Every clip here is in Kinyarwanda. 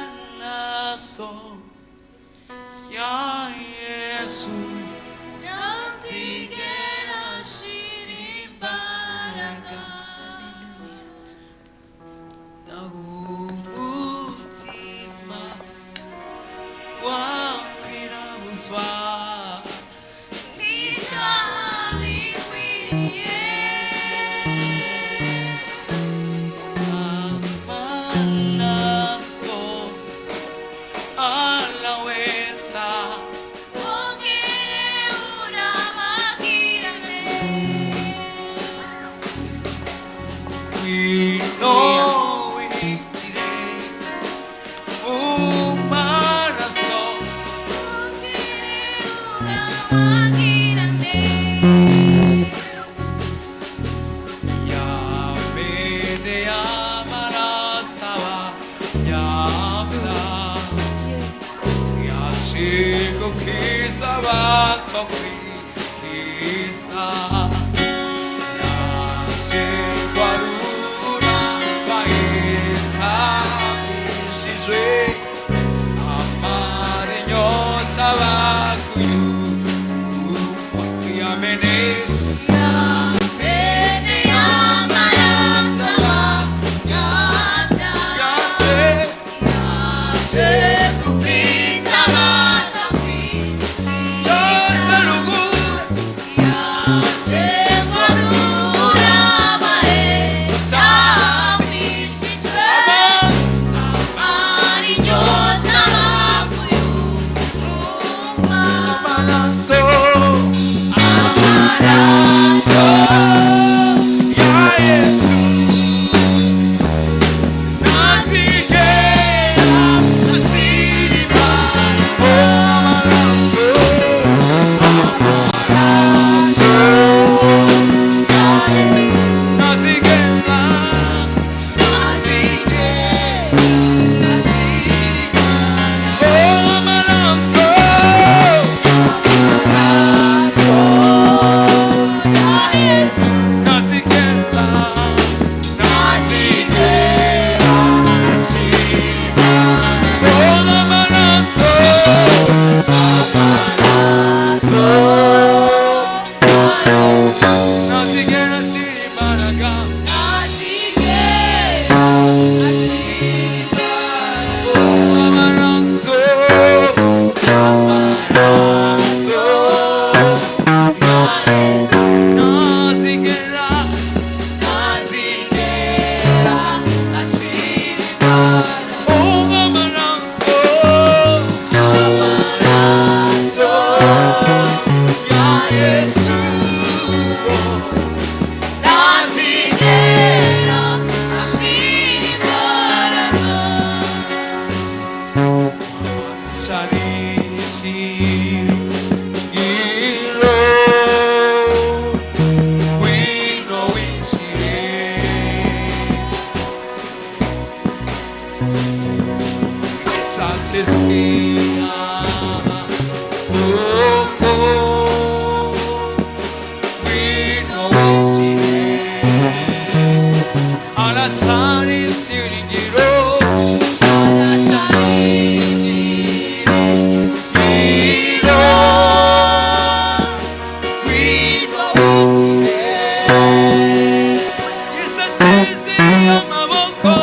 amaraso ya Yesu ntazigera ashira imbaraga naho umutima wakwirabuzwa n'icyaha bikwiriye amaraso anaweza ongere urabagirane winowire umaraso ongere urabagirane yamene yamarasaba yafta yashiko kisaba tokwikisa yashikwarura bahitamishijwe amare nyota bakuyu yamene bene y'amarasaba yace yaje kubwiza batakwiriye yace ruguru yaje kwarura bahetamishijwe amara inyota bakuyumva amaraso amaraso ya Yesu nazigera ashirima amaraso amaraso ya Yesu nazigera amaraso nazigera amaraso nazigera ashirimbaraga amaraso amaraso nazigera amaraso ya Yesu charigiro wino winchire esateskia oko wino winchire ala charigiro amaboko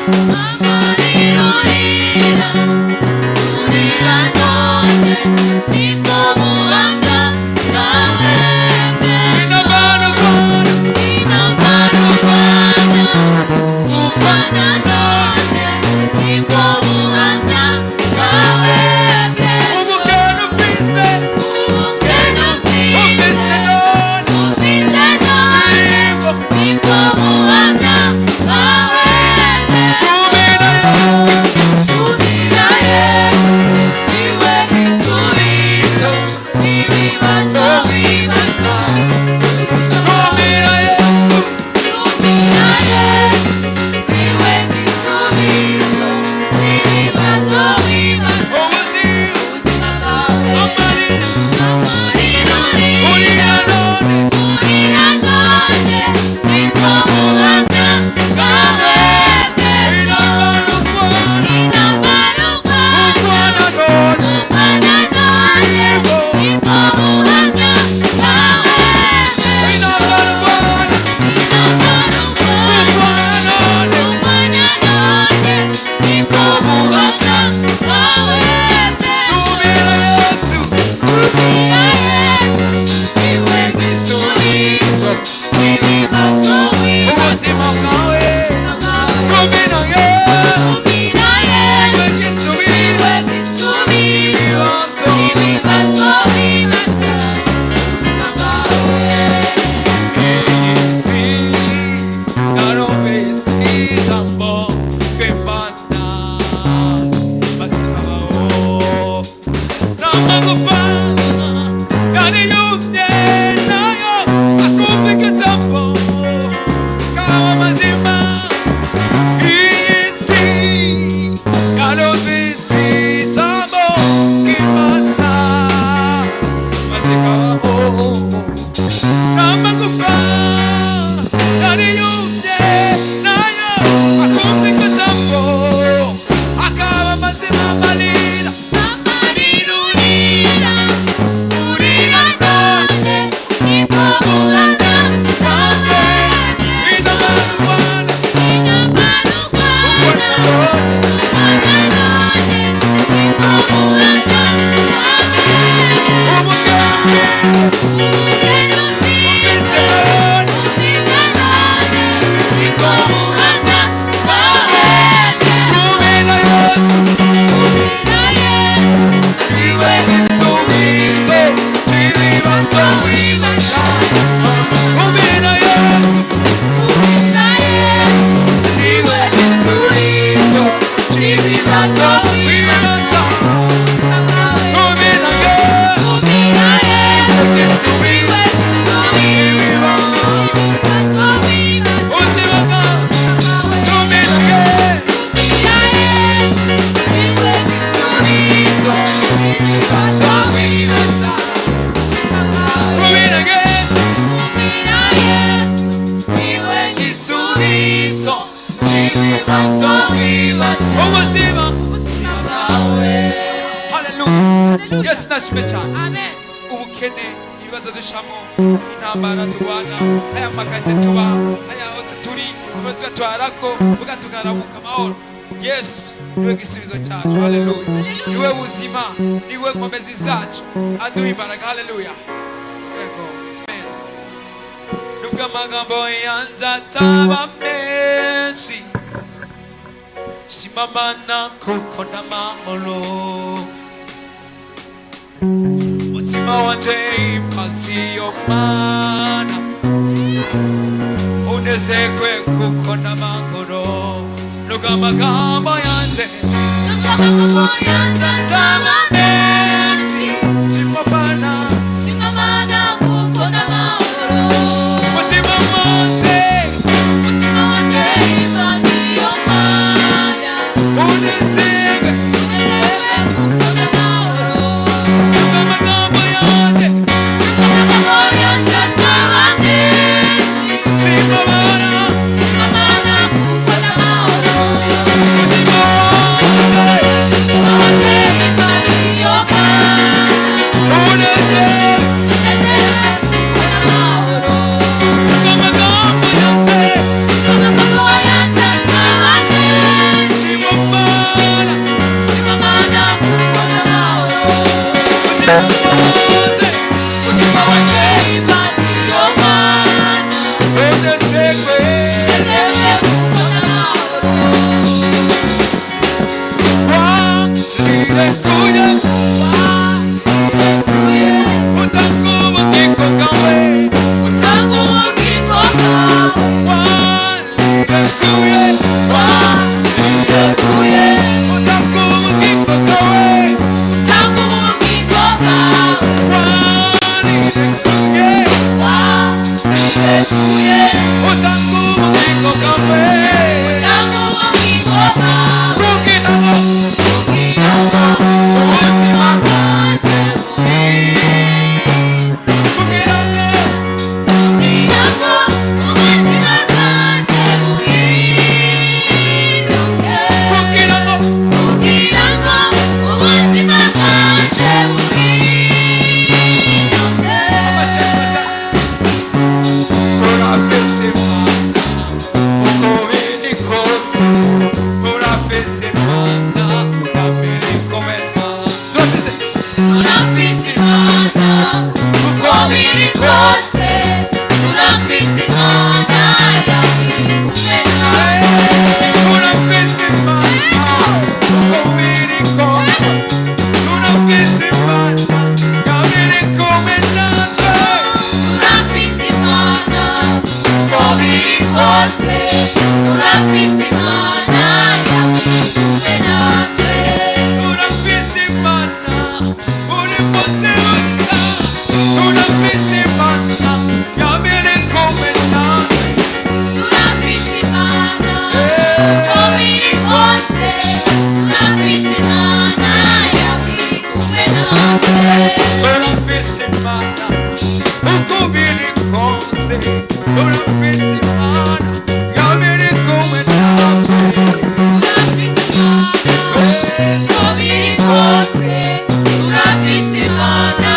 Mama wibaza kuminage igisubizo ubuzima bwawe kuminage ubuzima bwawe. Haleluya. Yesu nashimye cyane. Ubukene, ibibazo ducamo, intambara turwana, aya magaze tuba, aya hose turi, tuba twarako, buga tukaramuka amahoro. Yesu niwe gisubizo cyacu. Haleluya. Niwe buzima, niwe nkomezi zacu, aduha imbaraga. Haleluya. Yego. Amen. Nubwo amagambo yanjye ataba menshi, simamana kuko n'amahoro, mutima wanje ipasi yo mana, unezekwe kuko n'amahoro. Nubwo amagambo yanjye ataba menshi, simamana kuko n'amahoro, mutima wanje ipasi yo mana, unezekwe kuko n'amahoro. nubwo amagambo yanjye ataba menshi, simamana simamana kuko n'amahoro, mutima wanje ipasi yo mana, unezekwe kuko n'amahoro. nubwo amagambo yanjye Amagambo yanjye ataba menshi, simamana simamana kuko n'amahoro. mutima wanje Umutima wanjye ipasi yo mana, unezekwe unezekwe kuko n'amahoro. wanirekuye Wanirekuye, utanga ubugingo bwawe utanga ubugingo bwawe. wanirekuye Wanirekuye, utanga ubugingo bwawe utanga ubugingo bwawe. wanirekuye Wanirekuye, utanga ubugingo bwawe utanga ubugingo bwawe. kugira ngo Kugira ngo ubuzima bwanjye buhinduke. kugira ngo Kugira ngo ubuzima bwanjye buhinduke. kugira ngo Kugira ngo ubuzima bwanjye buhinduke. turafise Imana uko biri kose turafise Imana yambere ikomeza turafise Turafise Imana uko biri kose. Turafise Imana yabiri kumwe nawe. turafise Imana uko biri kose turafise Imana yambere ikomeza Turafise Imana uko biri kose. Turafise Imana yabiri kumwe natwe. turafise Imana uri pose wose turafise Imana yambere ikomeza Turafise Imana uko biri kose. Turafise Imana yabiri kumwe natwe. turafise Imana uko biri kose turafise Imana yambere ikomeza Turafise Imana uko biri kose. Turafise Imana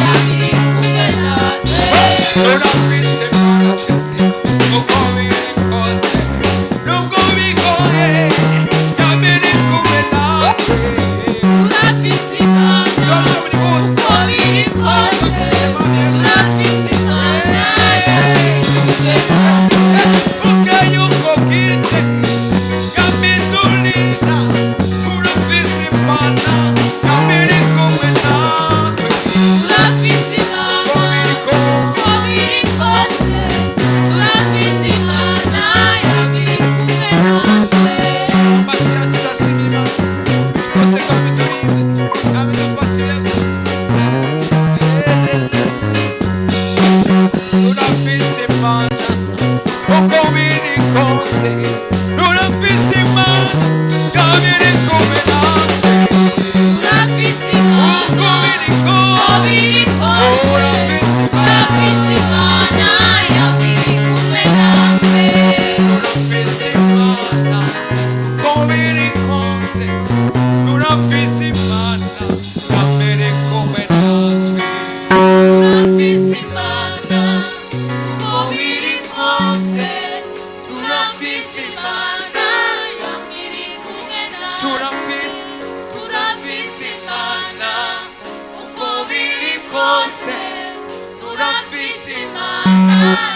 yabiri kumwe natwe. turafise Imana twese uko biri kose nubwo bigoye yambere ikomeza Turafise Imana uko biri kose. Turafise Imana yabiri kumwe natwe. ukayuko kite yamitulina turafise Imana Imana